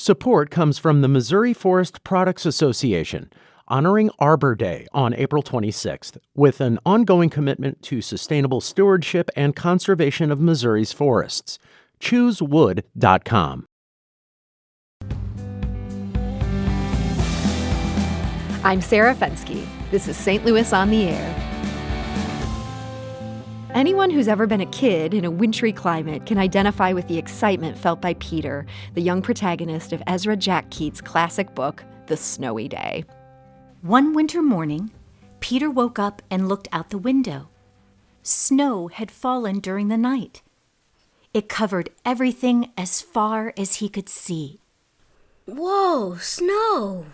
Support comes from the Missouri Forest Products Association, honoring Arbor Day on April 26th, with an ongoing commitment to sustainable stewardship and conservation of Missouri's forests. ChooseWood.com. I'm Sarah Fensky. This is St. Louis on the Air. Anyone who's ever been a kid in a wintry climate can identify with the excitement felt by Peter, the young protagonist of Ezra Jack Keats' classic book, The Snowy Day. One winter morning, Peter woke up and looked out the window. Snow had fallen during the night. It covered everything as far as he could see. Whoa, snow!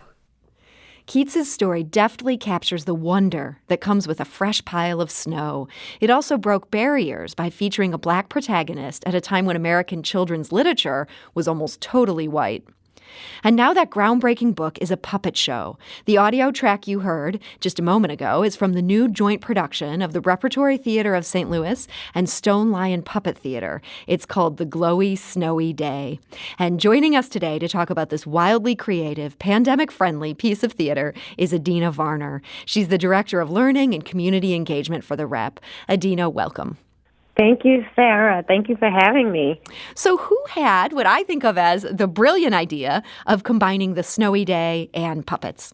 Keats's story deftly captures the wonder that comes with a fresh pile of snow. It also broke barriers by featuring a black protagonist at a time when American children's literature was almost totally white. And now that groundbreaking book is a puppet show. The audio track you heard just a moment ago is from the new joint production of the Repertory Theatre of St. Louis and StoneLion Puppet Theatre. It's called The Glowy Snowy Day. And joining us today to talk about this wildly creative, pandemic-friendly piece of theater is Adena Varner. She's the Director of Learning and Community Engagement for the Rep. Adena, welcome. Thank you, Sarah. Thank you for having me. So who had what I think of as the brilliant idea of combining the snowy day and puppets?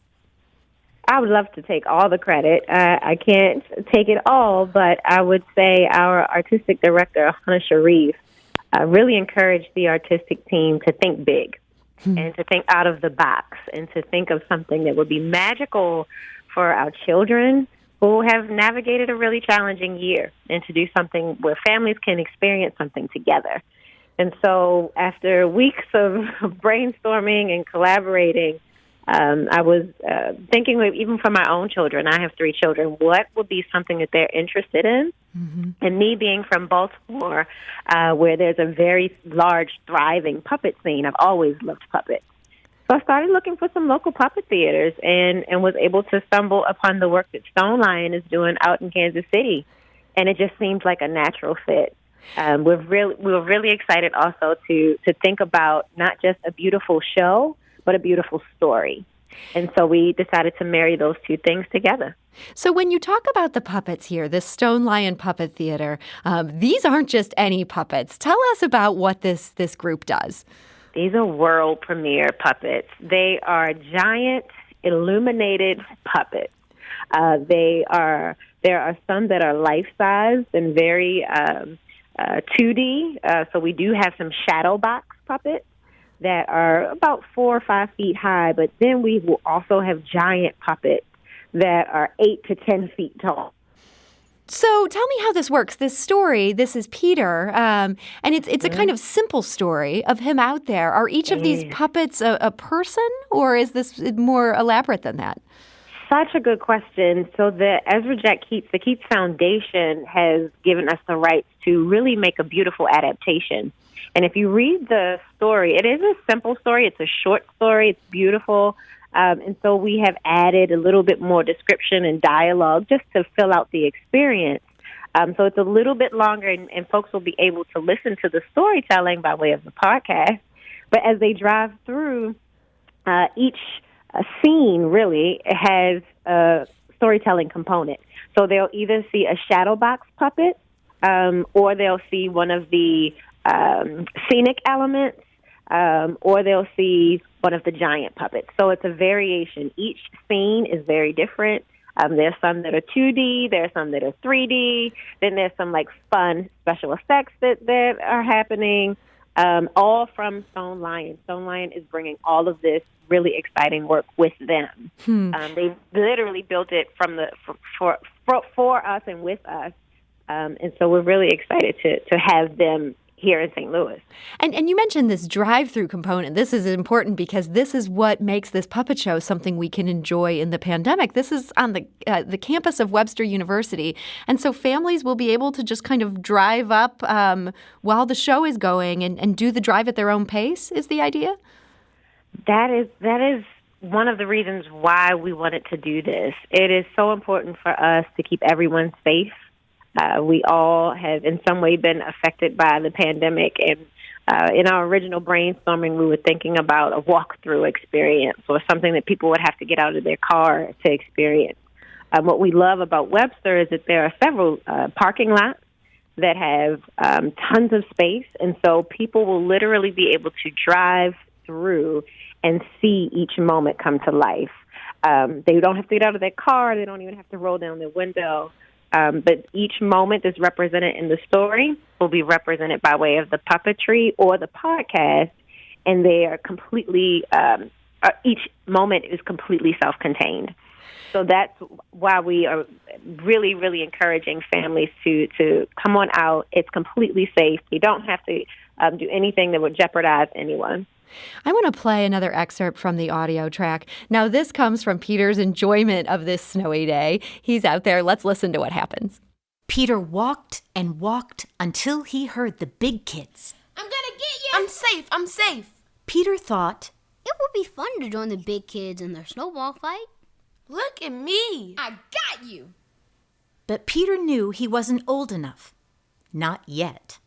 I would love to take all the credit. I can't take it all, but I would say our artistic director, Hannah Sharif, really encouraged the artistic team to think big and to think out of the box and to think of something that would be magical for our children who have navigated a really challenging year, and to do something where families can experience something together. And so after weeks of brainstorming and collaborating, I was thinking, even for my own children, I have 3 children, what would be something that they're interested in? Mm-hmm. And me being from Baltimore, where there's a very large, thriving puppet scene, I've always loved puppets. So I started looking for some local puppet theaters and was able to stumble upon the work that StoneLion is doing out in Kansas City. And it just seemed like a natural fit. We were really excited also to think about not just a beautiful show, but a beautiful story. And so we decided to marry those two things together. So when you talk about the puppets here, this StoneLion Puppet Theater, these aren't just any puppets. Tell us about what this group does. These are world premiere puppets. They are giant illuminated puppets. There are some that are life-sized and very 2D. So we do have some shadow box puppets that are about 4 or 5 feet high, but then we will also have giant puppets that are 8 to 10 feet tall. So tell me how this works. This story, this is Peter, and it's a kind of simple story of him out there. Are each of these puppets a person, or is this more elaborate than that? Such a good question. So the Ezra Jack Keats, the Keats Foundation, has given us the rights to really make a beautiful adaptation. And if you read the story, it is a simple story. It's a short story. It's beautiful. And so we have added a little bit more description and dialogue just to fill out the experience. So it's a little bit longer, and folks will be able to listen to the storytelling by way of the podcast. But as they drive through, each scene really has a storytelling component. So they'll either see a shadow box puppet, or they'll see one of the scenic elements, or they'll see one of the giant puppets. So it's a variation. Each scene is very different. There's some that are 2D, there's some that are 3D, then there's some fun special effects that are happening, all from StoneLion. StoneLion is bringing all of this really exciting work with them. They literally built it for us and with us, and so we're really excited to have them here in St. Louis. And you mentioned this drive-through component. This is important because this is what makes this puppet show something we can enjoy in the pandemic. This is on the campus of Webster University, and so families will be able to just kind of drive up while the show is going and do the drive at their own pace, is the idea? That is one of the reasons why we wanted to do this. It is so important for us to keep everyone safe. We all have in some way been affected by the pandemic, and In our original brainstorming, we were thinking about a walkthrough experience or something that people would have to get out of their car to experience. What we love about Webster is that there are several parking lots that have tons of space, and so people will literally be able to drive through and see each moment come to life. They don't have to get out of their car. They don't even have to roll down their window. But each moment is represented in the story will be represented by way of the puppetry or the podcast, and they are completely, each moment is completely self-contained. So that's why we are really, really encouraging families to come on out. It's completely safe. You don't have to do anything that would jeopardize anyone. I want to play another excerpt from the audio track. Now, this comes from Peter's enjoyment of this snowy day. He's out there. Let's listen to what happens. Peter walked and walked until he heard the big kids. I'm gonna get you! I'm safe. Peter thought, It would be fun to join the big kids in their snowball fight. Look at me! I got you! but Peter knew he wasn't old enough. Not yet.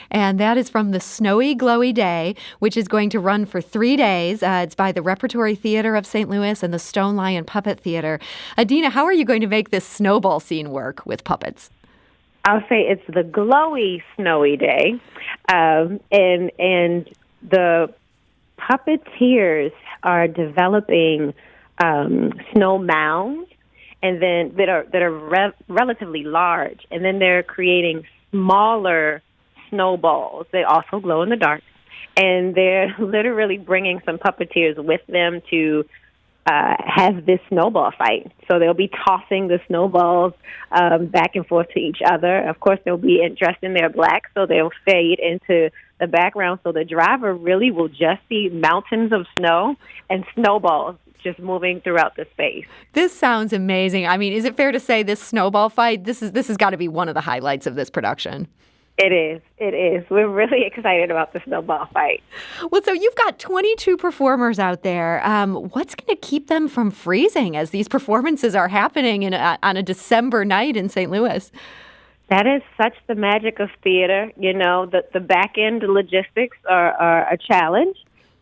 And that is from the Snowy Glowy Day, which is going to run for 3 days. It's by the Repertory Theatre of St. Louis and the StoneLion Puppet Theater. Adena, how are you going to make this snowball scene work with puppets? I'll say it's the Glowy Snowy Day, and the puppeteers are developing snow mounds, and then that are relatively large, and then they're creating smaller snowballs. They also glow in the dark, and they're literally bringing some puppeteers with them to have this snowball fight. So they'll be tossing the snowballs back and forth to each other. Of course, they'll be dressed in their black, so they'll fade into the background. So the driver really will just see mountains of snow and snowballs just moving throughout the space. This sounds amazing. I mean, is it fair to say this snowball fight, this has got to be one of the highlights of this production? It is. It is. We're really excited about the snowball fight. Well, so you've got 22 performers out there. What's going to keep them from freezing as these performances are happening on a December night in St. Louis? That is such the magic of theater. You know, the back-end logistics are a challenge.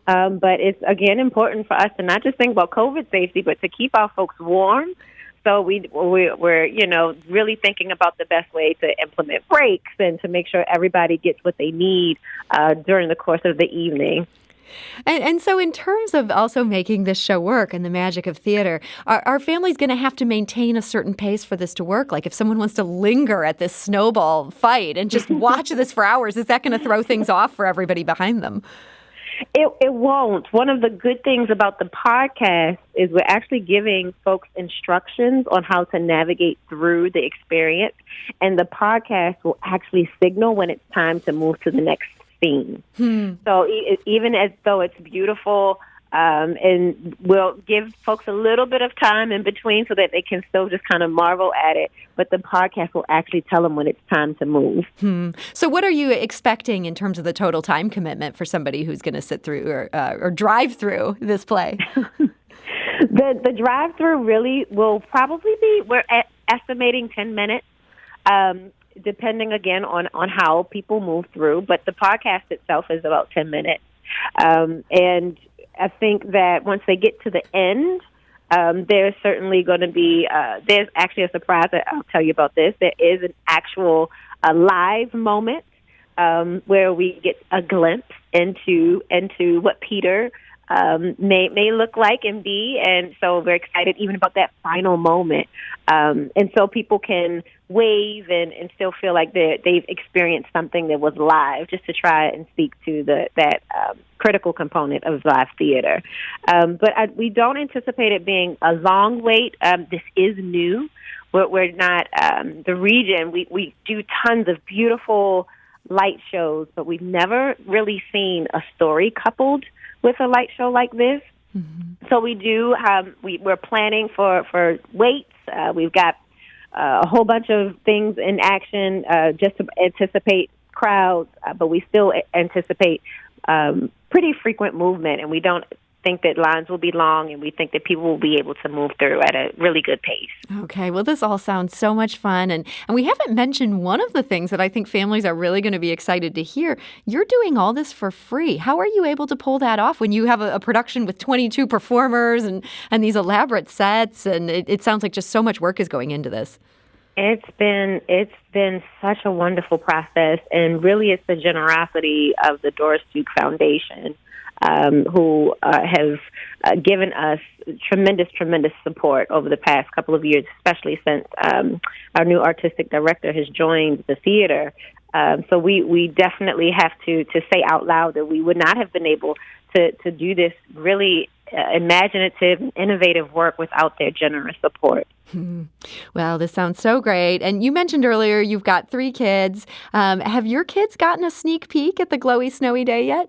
But it's, again, important for us to not just think about COVID safety, but to keep our folks warm. So we're really thinking about the best way to implement breaks and to make sure everybody gets what they need during the course of the evening. And so in terms of also making this show work and the magic of theater, are families going to have to maintain a certain pace for this to work? Like if someone wants to linger at this snowball fight and just watch this for hours, is that going to throw things off for everybody behind them? It won't. One of the good things about the podcast is we're actually giving folks instructions on how to navigate through the experience, and the podcast will actually signal when it's time to move to the next scene. So even as though it's beautiful, and we'll give folks a little bit of time in between so that they can still just kind of marvel at it, but the podcast will actually tell them when it's time to move. So what are you expecting in terms of the total time commitment for somebody who's going to sit through or drive through this play? The drive-through really will probably be, we're estimating 10 minutes, depending, again, on how people move through, but the podcast itself is about 10 minutes. And I think that once they get to the end, there's certainly going to be, there's actually a surprise that I'll tell you about this. There is an actual live moment where we get a glimpse into what Peter may look like and be. And so we're excited even about that final moment. And so people can wave and still feel like they've experienced something that was live, just to try and speak to that critical component of live theater. But we don't anticipate it being a long wait. This is new. We're not the region. We do tons of beautiful light shows, but we've never really seen a story coupled with a light show like this. Mm-hmm. So we do. We're planning for waits. We've got a whole bunch of things in action just to anticipate crowds, but we still anticipate pretty frequent movement, and we don't think that lines will be long, and we think that people will be able to move through at a really good pace. Okay, well, this all sounds so much fun. And we haven't mentioned one of the things that I think families are really going to be excited to hear. You're doing all this for free. How are you able to pull that off when you have a production with 22 performers and these elaborate sets? And it sounds like just so much work is going into this. It's been such a wonderful process, and really it's the generosity of the Doris Duke Foundation, who have given us tremendous support over the past couple of years, especially since our new artistic director has joined the theater. So we definitely have to say out loud that we would not have been able to do this really imaginative and innovative work without their generous support. Well, this sounds so great. And you mentioned earlier you've got 3 kids. Have your kids gotten a sneak peek at the Glowy Snowy Day yet?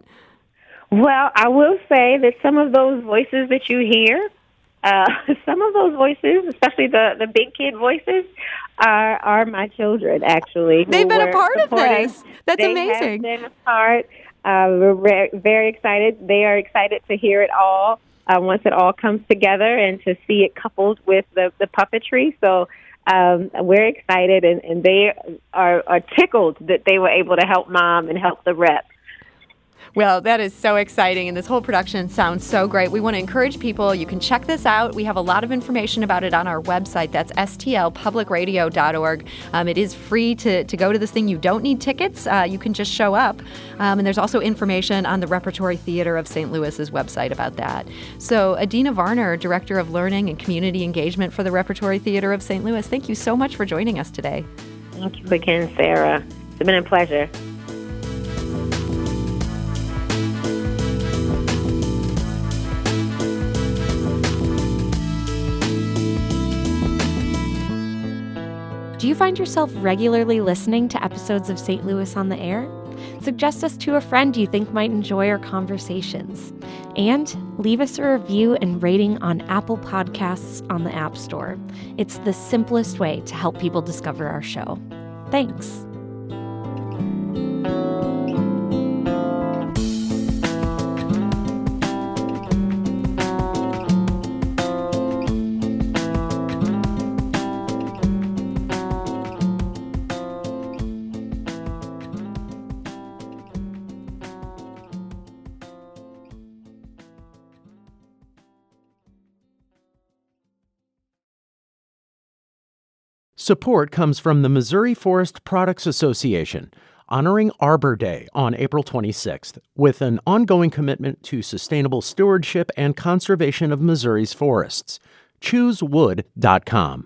Well, I will say that some of those voices that you hear, some of those voices, especially the big kid voices, are my children, actually. They've been a part of this. That's amazing. They have been a part. We're very excited. They are excited to hear it all once it all comes together and to see it coupled with the puppetry. So we're excited, and they are tickled that they were able to help Mom and help the rep. Well, that is so exciting, and this whole production sounds so great. We want to encourage people. You can check this out. We have a lot of information about it on our website. That's stlpublicradio.org. It is free to go to this thing. You don't need tickets. You can just show up. And there's also information on the Repertory Theatre of St. Louis's website about that. So, Adena Varner, Director of Learning and Community Engagement for the Repertory Theatre of St. Louis, thank you so much for joining us today. Thank you again, Sarah. It's been a pleasure. Do you find yourself regularly listening to episodes of St. Louis on the Air? Suggest us to a friend you think might enjoy our conversations. And leave us a review and rating on Apple Podcasts on the App Store. It's the simplest way to help people discover our show. Thanks. Support comes from the Missouri Forest Products Association, honoring Arbor Day on April 26th, with an ongoing commitment to sustainable stewardship and conservation of Missouri's forests. ChooseWood.com.